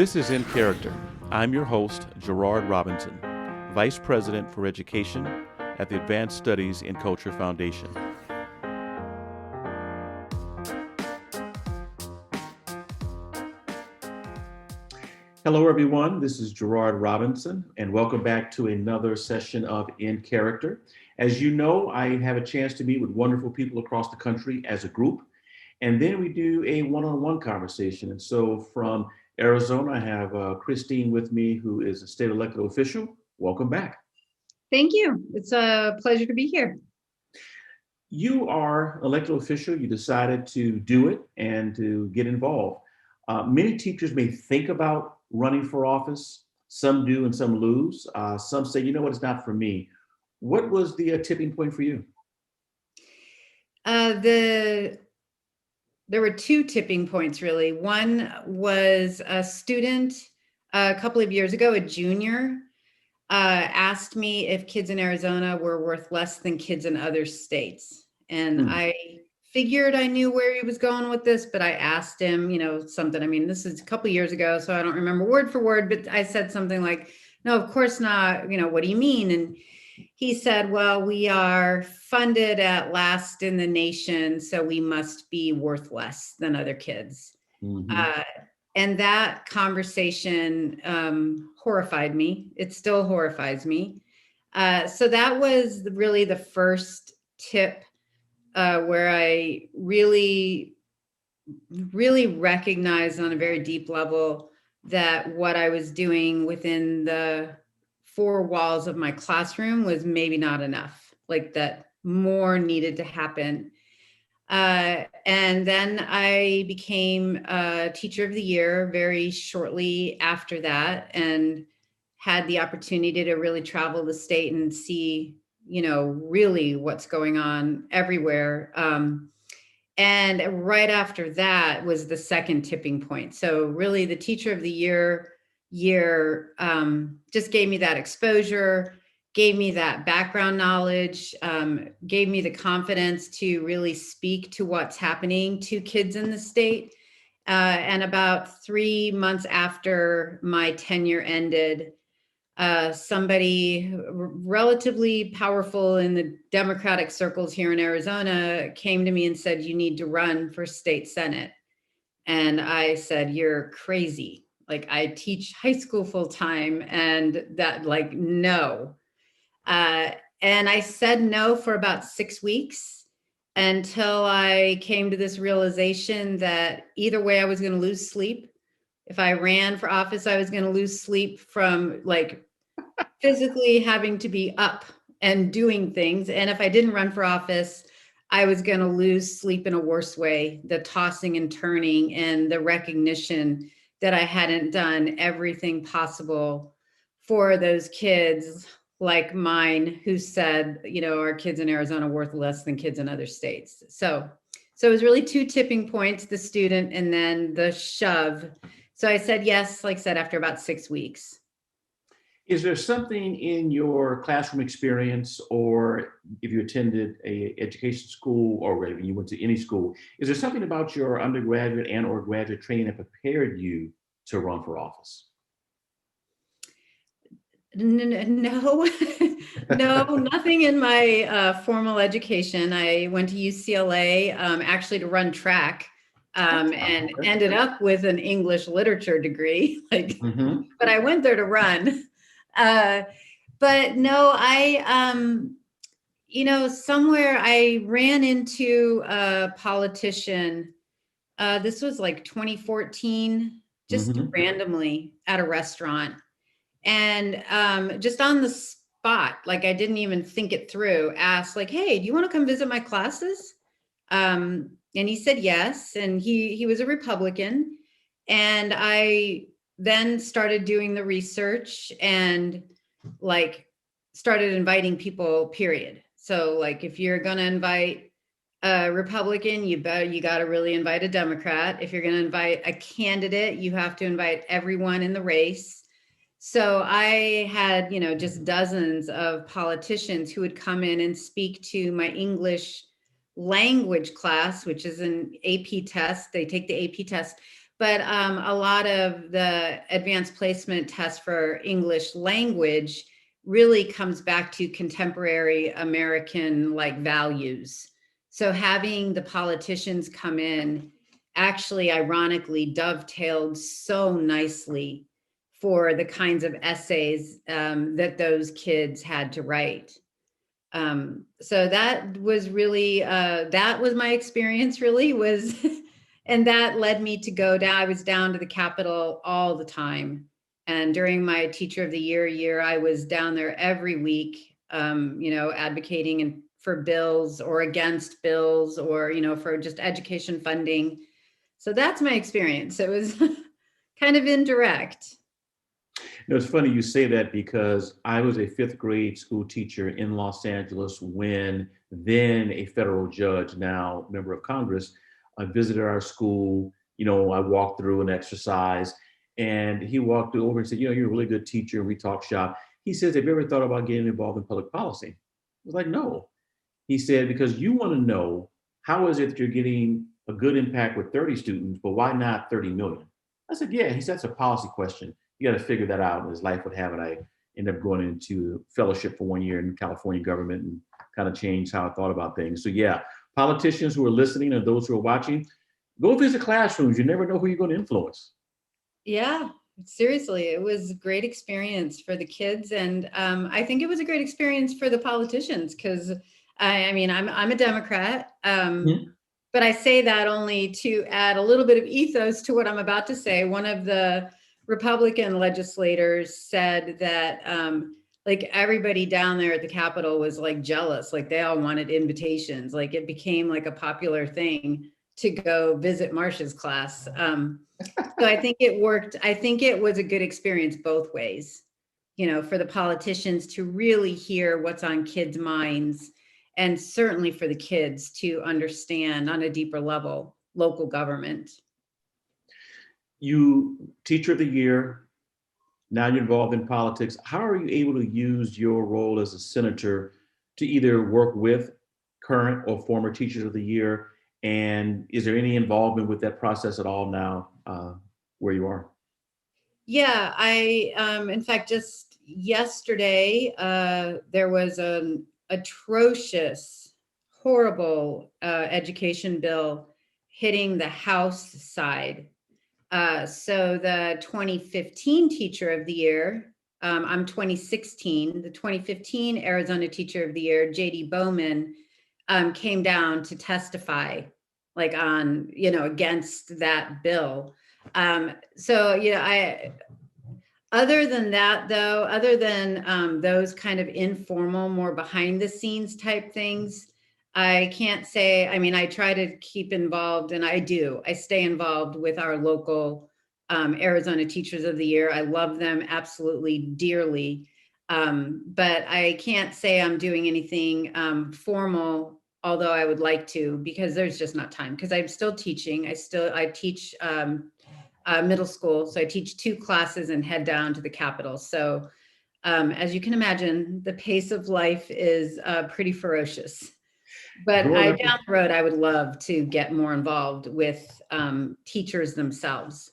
This is In Character. I'm your host, Gerard Robinson, Vice President for Education at the Advanced Studies in Culture Foundation. Hello, everyone. This is Gerard Robinson, and welcome back to another session of In Character. As you know, I have a chance to meet with wonderful people across the country as a group, and then we do a one-on-one conversation. And so from Arizona, I have Christine with me, who is a state elected official. Welcome back. Thank you. It's a pleasure to be here. You are elected official. You decided to do it and to get involved. Many teachers may think about running for office. Some do and some lose. Some say, you know what, it's not for me. What was the tipping point for you? There were two tipping points, really. One was a student a couple of years ago, a junior, asked me if kids in Arizona were worth less than kids in other states. And I figured I knew where he was going with this, but I asked him, something. I mean, this is a couple of years ago, so I don't remember word for word, but I said something like, no, of course not. What do you mean? And he said, well, we are funded at last in the nation, so we must be worth less than other kids. Mm-hmm. And that conversation horrified me. It still horrifies me. So that was really the first tip where I really recognized on a very deep level that what I was doing within the four walls of my classroom was maybe not enough, like that more needed to happen. And then I became a teacher of the year very shortly after that, and had the opportunity to really travel the state and see, really what's going on everywhere. And right after that was the second tipping point. So really the teacher of the year just gave me that exposure, gave me that background knowledge, gave me the confidence to really speak to what's happening to kids in the state. And about 3 months after my tenure ended, somebody relatively powerful in the Democratic circles here in Arizona came to me and said, you need to run for state Senate. And I said, you're crazy. Like, I teach high school full time, and that, no. And I said no for about 6 weeks until I came to this realization that either way I was going to lose sleep. If I ran for office, I was going to lose sleep from physically having to be up and doing things. And if I didn't run for office, I was going to lose sleep in a worse way, the tossing and turning and the recognition that I hadn't done everything possible for those kids like mine who said, our kids in Arizona are worth less than kids in other states. So it was really two tipping points, the student and then the shove. So I said yes, like I said, after about 6 weeks. Is there something in your classroom experience, or if you attended a education school, or if you went to any school, is there something about your undergraduate and or graduate training that prepared you to run for office? No, no, nothing in my formal education. I went to UCLA actually to run track. And ended up with an English literature degree, but I went there to run. But no, somewhere I ran into a politician. This was 2014, just randomly at a restaurant. And just on the spot, I didn't even think it through, asked hey, do you want to come visit my classes? And he said yes. And he was a Republican. And I then started doing the research and started inviting people, period. So if you're going to invite a Republican, you got to really invite a Democrat. If you're going to invite a candidate, you have to invite everyone in the race. So I had, just dozens of politicians who would come in and speak to my English language class, which is an AP test. They take the AP test, but a lot of the advanced placement test for English language really comes back to contemporary American like values. So having the politicians come in actually ironically dovetailed so nicely for the kinds of essays that those kids had to write. So that was really, that was my experience really was, and that led me to go down, I was down to the Capitol all the time. And during my Teacher of the year, I was down there every week, advocating for bills or against bills or, for just education funding. So that's my experience. It was kind of indirect. It's funny you say that because I was a fifth grade school teacher in Los Angeles when then a federal judge, now member of Congress, visited our school. I walked through an exercise and he walked over and said, you're a really good teacher. And we talked shop. He says, have you ever thought about getting involved in public policy? I was like, no. He said, because you want to know how is it that you're getting a good impact with 30 students, but why not 30 million? I said, yeah. He said, that's a policy question. You got to figure that out. And as life would have it, I ended up going into fellowship for 1 year in California government and kind of changed how I thought about things. So yeah, politicians who are listening and those who are watching, go visit classrooms. You never know who you're going to influence. Yeah, seriously, it was a great experience for the kids. And I think it was a great experience for the politicians because I'm a Democrat. But I say that only to add a little bit of ethos to what I'm about to say. One of the Republican legislators said that like everybody down there at the Capitol was like jealous, like they all wanted invitations, like it became like a popular thing to go visit Marsh's class. So I think it worked. I think it was a good experience both ways, for the politicians to really hear what's on kids' minds and certainly for the kids to understand on a deeper level local government. You Teacher of the Year, now you're involved in politics. How are you able to use your role as a senator to either work with current or former Teachers of the Year? And is there any involvement with that process at all now where you are? Yeah, in fact, just yesterday, there was an atrocious, horrible education bill hitting the House side. So the 2015 Teacher of the Year, I'm 2016, the 2015 Arizona Teacher of the Year, JD Bowman, came down to testify like on, against that bill. Other than that though, other than those kind of informal, more behind the scenes type things, I can't say, I try to keep involved and I stay involved with our local Arizona Teachers of the Year. I love them absolutely dearly. But I can't say I'm doing anything formal, although I would like to, because there's just not time because I'm still teaching. I teach middle school. So I teach 2 classes and head down to the Capitol. So as you can imagine, the pace of life is pretty ferocious. But down the road, I would love to get more involved with teachers themselves.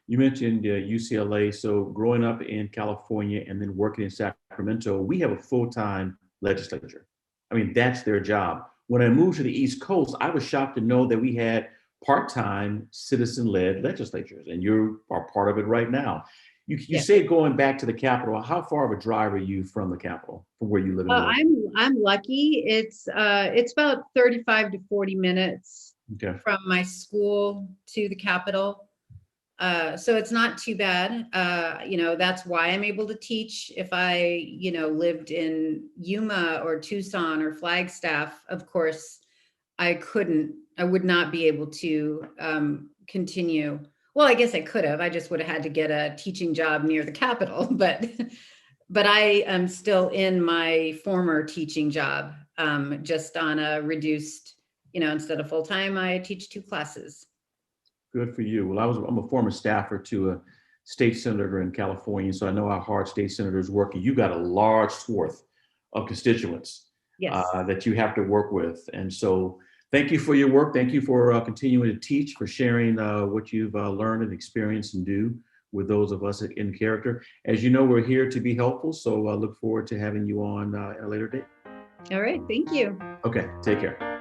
You mentioned UCLA. So growing up in California and then working in Sacramento, we have a full-time legislature. That's their job. When I moved to the East Coast, I was shocked to know that we had part-time citizen-led legislatures, and you are part of it right now. You say going back to the Capitol, how far of a drive are you from the Capitol, from where you live? I'm lucky. It's about 35 to 40 minutes from my school to the Capitol. So it's not too bad. That's why I'm able to teach. If I, lived in Yuma or Tucson or Flagstaff, of course, I would not be able to continue. Well, I guess I could have. I just would have had to get a teaching job near the Capitol, but I am still in my former teaching job, just on a reduced, instead of full-time, I teach 2 classes. Good for you. Well, I'm a former staffer to a state senator in California, so I know how hard state senators work. And you got a large swath of constituents that you have to work with. And so Thank you for your work. Thank you for continuing to teach, for sharing what you've learned and experienced and do with those of us in character. As you know, we're here to be helpful, so I look forward to having you on at a later date. All right. Thank you. Okay, take care.